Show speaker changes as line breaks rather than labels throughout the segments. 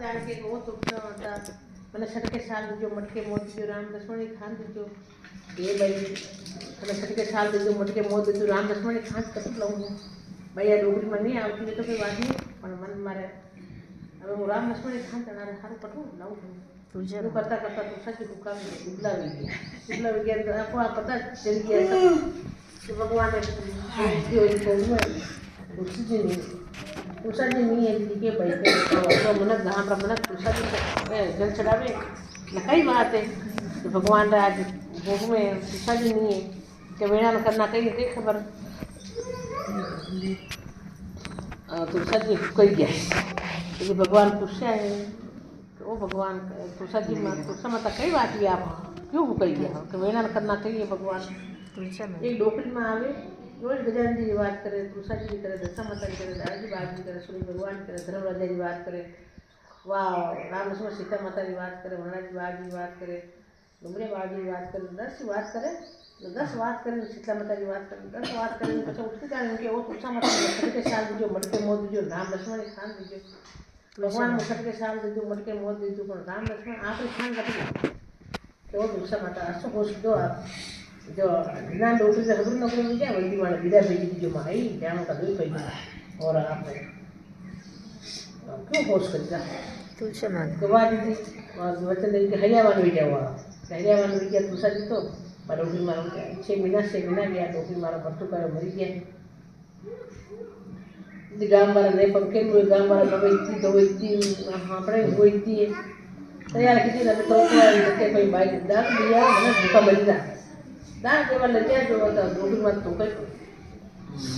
जान के वो तो होता मैंने सटके साल जो मटके मोद जो राम लक्ष्मण खान जो ये भाई मैंने सटके साल जो मटके मोद जो राम लक्ष्मण खान कत लाऊं भैया डोगरी में नहीं आती तो कोई बात नहीं पर मन मारे अब वो राम लक्ष्मण खान तना हारू पटू लाऊं तुझे वो करता करता तो सच हुक्का में दुबला भी गया आपको आप पता चल गया सब कि भगवान ने जो इनको हुआ उससे नहीं तुषाजी नहीं है के भाई तो मन जहाँ पर मन तुषाजी जल चढ़ावे न कई बात है कि भगवान राज भोग में तुषाजी नहीं है कि वेणा करना कहीं कई खबर तुषाजी कही गया क्योंकि भगवान तुषा है वो भगवान तुषाजी तुषा माता कई बात भी आप क्यों कही गया कि वेणा करना कही है भगवान एक डोकरी में आवे रोज गजानन जी की बात करे तुषाजी की करे दशा माता की करे दादी बात की करे सूर्य भगवान की करे धर्मराजा की बात करे वाह राम लक्ष्मण सीता माता की बात करे महाराज बाग की बात करे डुमरे बाग की बात करे 10 बात करे 10 बात करे सीता माता की बात करे 10 बात करे तो उसके जाने उनके वो तुषा माता के साल जो मटके मोद जो राम लक्ष्मण खान जो भगवान मुखट के साल जो मटके मोद जो राम लक्ष्मण आप खान कटे तो तुषा माता असो हो दो आप जो ना डोकरी से खबर नौकरी मिल जाए वही वाले विदा भेजी थी जो माई जानो का दो पैसा और आप क्यों होश कर जा तुलसी मान के बाद दी और वचन दे के हरिया मान भेजा हुआ हरिया मान भेजा तुसा जी तो पर डोकरी मारो के 6 महीना गया डोकरी मारो बट्टू करे मरी गया दी गाम वाला ने पंखे में गाम वाला नवेती तो वेती हां पड़े होईती है तैयार किसी ने तो के कोई बाइक दाग दिया मैंने भूखा मरी जा दान केवल लज्जा जो होता डोकरी मत तो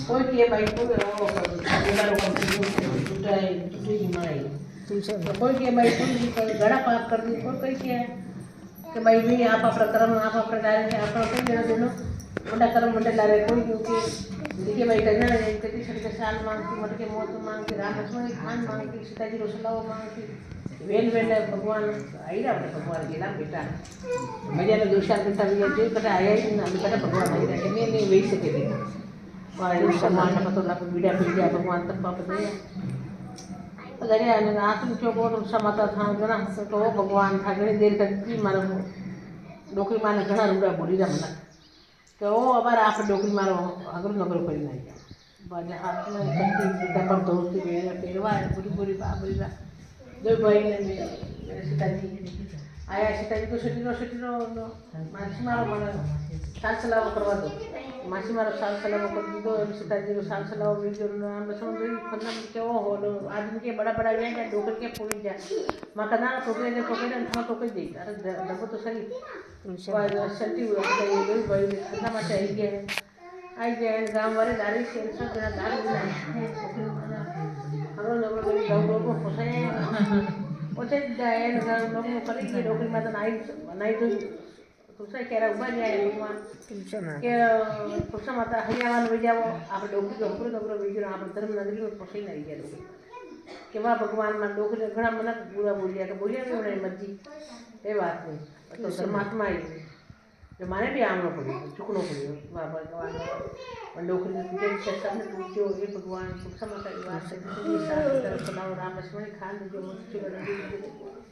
कोई के भाई को मेरा लोग टूटी माई तो कोई के भाई कोई गड़ा पाप कर दी कोई के कि भाई भी आप अपना कर्म आप अपना डाले आप अपना देना दोनों मोटा कर्म मोटे ला रहे कोई क्योंकि देखिए भाई करना है कितनी छठे साल मांगती मटके मौत मांगती राम लक्ष्मण खान मांगती सीता जी रोसलाओ मांगती वेल वेल भगवान आई रहा भगवान गेला बेटा मजा ने 2 साल बेटा भी जो बेटा आया ही ना बेटा भगवान आई रहा नहीं वही सके बेटा और सम्मान का तो लाभ वीडियो मिल गया भगवान तक पाप दे अगर यार आत्म क्यों को समाता था ना तो भगवान था घणी देर तक की मारो डोकरी माने घणा रूड़ा बोली रहा मना तो वो अबार आप डोकरी मारो अगर नगर कोई नहीं बाजे हाथ में कंटी सीधा पर दोस्ती बेरे पेरवा पूरी पूरी बाबरी बा दो भाई ने मेरे सीताजी आया सीताजी को छुट्टी मासी मारो मारो साल सलाव करवा दो मासी मारो साल सलाव कर दो सीताजी को साल सलाव भी जो नाम समझ खन्ना के वो हो आदमी के बड़ा बड़ा गया डोकर के पूरी जा मां का ना टोकरे ने था टोकर दे अरे दबो तो सही और संती हुआ ये भाई खन्ना में आई गए गांव वाले दारी से सब जना दारू हरो लोग गांव को फसाए ओते जाए लोग करेंगे डोकरी में तो नहीं तो तुसा कह रहा उबा जाए भगवान के तुसा माता हरियाणा में जाओ आप डोकरी को पूरे डोकरी भेजो आप धर्म नगरी में फसे नहीं गए लोग के वाह भगवान में डोकरी घना मन बुरा बोलिया तो बोलिया भी उन्हें मर्जी ये बात नहीं तो धर्मात्मा ही जो माने भी आमनो पड़ी चुकनो पड़ी वाह भगवान डोकरी के सब ने पूछो ये भगवान तुसा माता की बात से राम लक्ष्मण खान जो मुझे